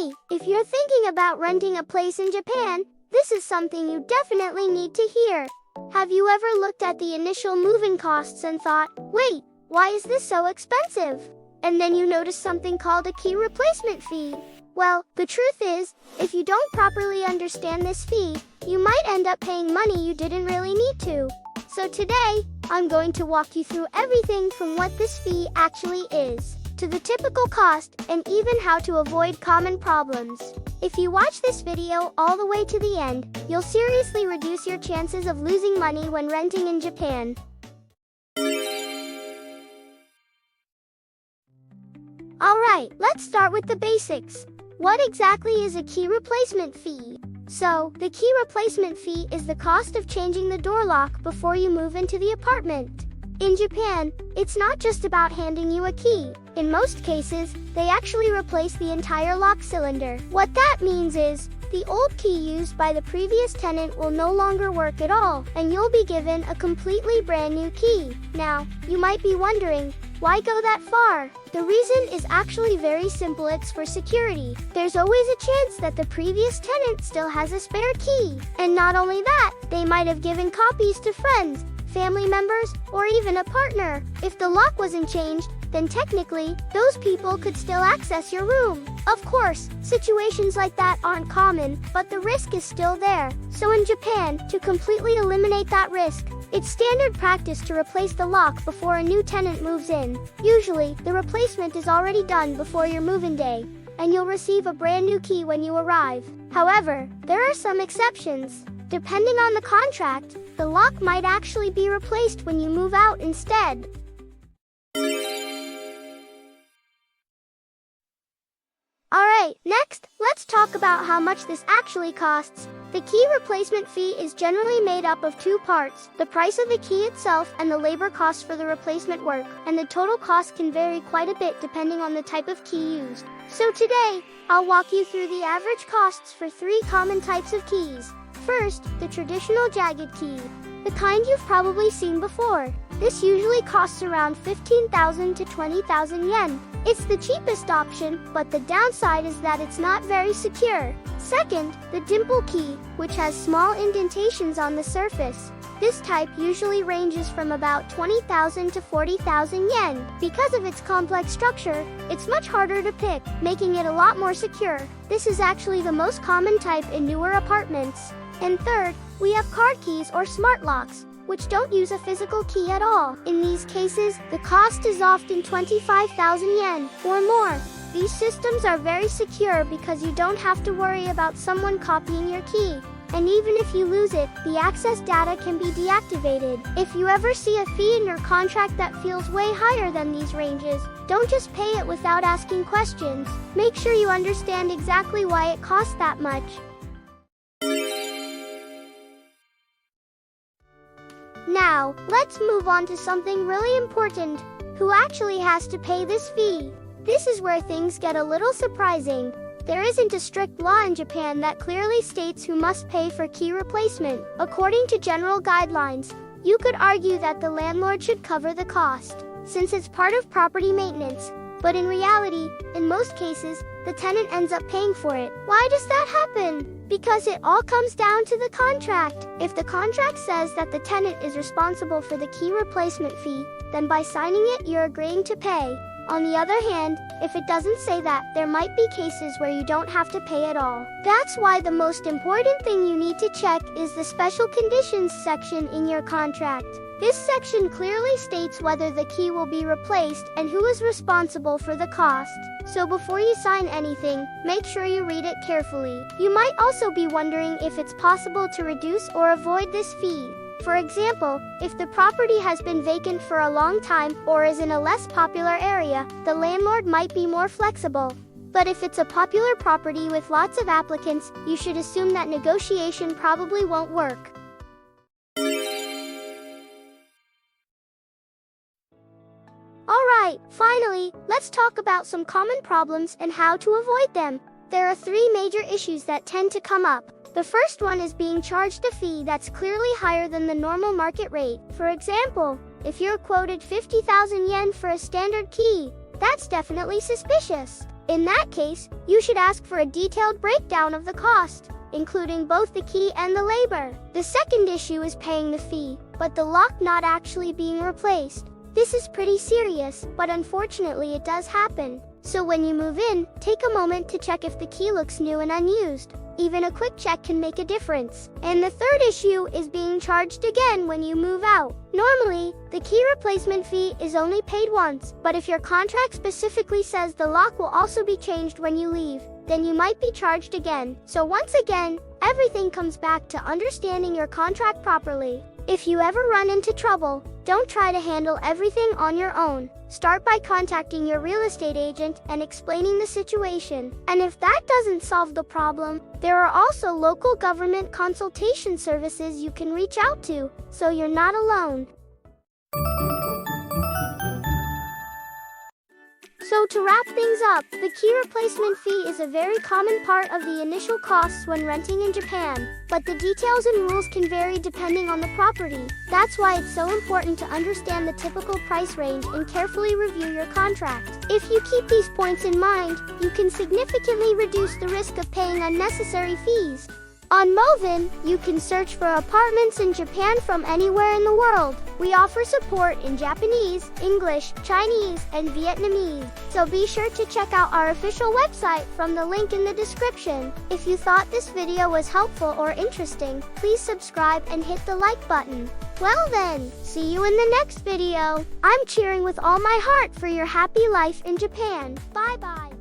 Hey, if you're thinking about renting a place in Japan, this is something you definitely need to hear. Have you ever looked at the initial move-in costs and thought, wait, why is this so expensive? And then you notice something called a key replacement fee. Well, the truth is, if you don't properly understand this fee, you might end up paying money you didn't really need to. So today, I'm going to walk you through everything from what this fee actually is, to the typical cost, and even how to avoid common problems. If you watch this video all the way to the end, you'll seriously reduce your chances of losing money when renting in Japan. Alright, let's start with the basics. What exactly is a key replacement fee? So, the key replacement fee is the cost of changing the door lock before you move into the apartment. In Japan, it's not just about handing you a key. In most cases, they actually replace the entire lock cylinder. What that means is, the old key used by the previous tenant will no longer work at all, and you'll be given a completely brand new key. Now, you might be wondering, why go that far? The reason is actually very simple. It's for security. There's always a chance that the previous tenant still has a spare key. And not only that, they might have given copies to friends, family members, or even a partner. If the lock wasn't changed, then technically, those people could still access your room. Of course, situations like that aren't common, but the risk is still there. So in Japan, to completely eliminate that risk, it's standard practice to replace the lock before a new tenant moves in. Usually, the replacement is already done before your move-in day, and you'll receive a brand new key when you arrive. However, there are some exceptions. Depending on the contract, the lock might actually be replaced when you move out instead. Alright, next, let's talk about how much this actually costs. The key replacement fee is generally made up of two parts, the price of the key itself and the labor costs for the replacement work, and the total cost can vary quite a bit depending on the type of key used. So today, I'll walk you through the average costs for three common types of keys. First, the traditional jagged key, the kind you've probably seen before. This usually costs around 15,000 to 20,000 yen. It's the cheapest option, but the downside is that it's not very secure. Second, the dimple key, which has small indentations on the surface. This type usually ranges from about 20,000 to 40,000 yen. Because of its complex structure, it's much harder to pick, making it a lot more secure. This is actually the most common type in newer apartments. And third, we have card keys or smart locks, which don't use a physical key at all. In these cases, the cost is often 25,000 yen or more. These systems are very secure because you don't have to worry about someone copying your key. And even if you lose it, the access data can be deactivated. If you ever see a fee in your contract that feels way higher than these ranges, don't just pay it without asking questions. Make sure you understand exactly why it costs that much. Now, let's move on to something really important. Who actually has to pay this fee? This is where things get a little surprising. There isn't a strict law in Japan that clearly states who must pay for key replacement. According to general guidelines, you could argue that the landlord should cover the cost, since it's part of property maintenance. But in reality, in most cases, the tenant ends up paying for it. Why does that happen? Because it all comes down to the contract. If the contract says that the tenant is responsible for the key replacement fee, then by signing it, you're agreeing to pay. On the other hand, if it doesn't say that, there might be cases where you don't have to pay at all. That's why the most important thing you need to check is the special conditions section in your contract. This section clearly states whether the key will be replaced and who is responsible for the cost. So before you sign anything, make sure you read it carefully. You might also be wondering if it's possible to reduce or avoid this fee. For example, if the property has been vacant for a long time or is in a less popular area, the landlord might be more flexible. But if it's a popular property with lots of applicants, you should assume that negotiation probably won't work. Alright, finally, let's talk about some common problems and how to avoid them. There are three major issues that tend to come up. The first one is being charged a fee that's clearly higher than the normal market rate. For example, if you're quoted 50,000 yen for a standard key, that's definitely suspicious. In that case, you should ask for a detailed breakdown of the cost, including both the key and the labor. The second issue is paying the fee, but the lock not actually being replaced. This is pretty serious, but unfortunately it does happen. So when you move in, take a moment to check if the key looks new and unused. Even a quick check can make a difference. And the third issue is being charged again when you move out. Normally, the key replacement fee is only paid once, but if your contract specifically says the lock will also be changed when you leave, then you might be charged again. So once again, everything comes back to understanding your contract properly. If you ever run into trouble, don't try to handle everything on your own. Start by contacting your real estate agent and explaining the situation. And if that doesn't solve the problem, there are also local government consultation services you can reach out to, so you're not alone. So to wrap things up, the key replacement fee is a very common part of the initial costs when renting in Japan, but the details and rules can vary depending on the property. That's why it's so important to understand the typical price range and carefully review your contract. If you keep these points in mind, you can significantly reduce the risk of paying unnecessary fees. On mooovin, you can search for apartments in Japan from anywhere in the world. We offer support in Japanese, English, Chinese, and Vietnamese. So be sure to check out our official website from the link in the description. If you thought this video was helpful or interesting, please subscribe and hit the like button. Well then, see you in the next video. I'm cheering with all my heart for your happy life in Japan. Bye bye.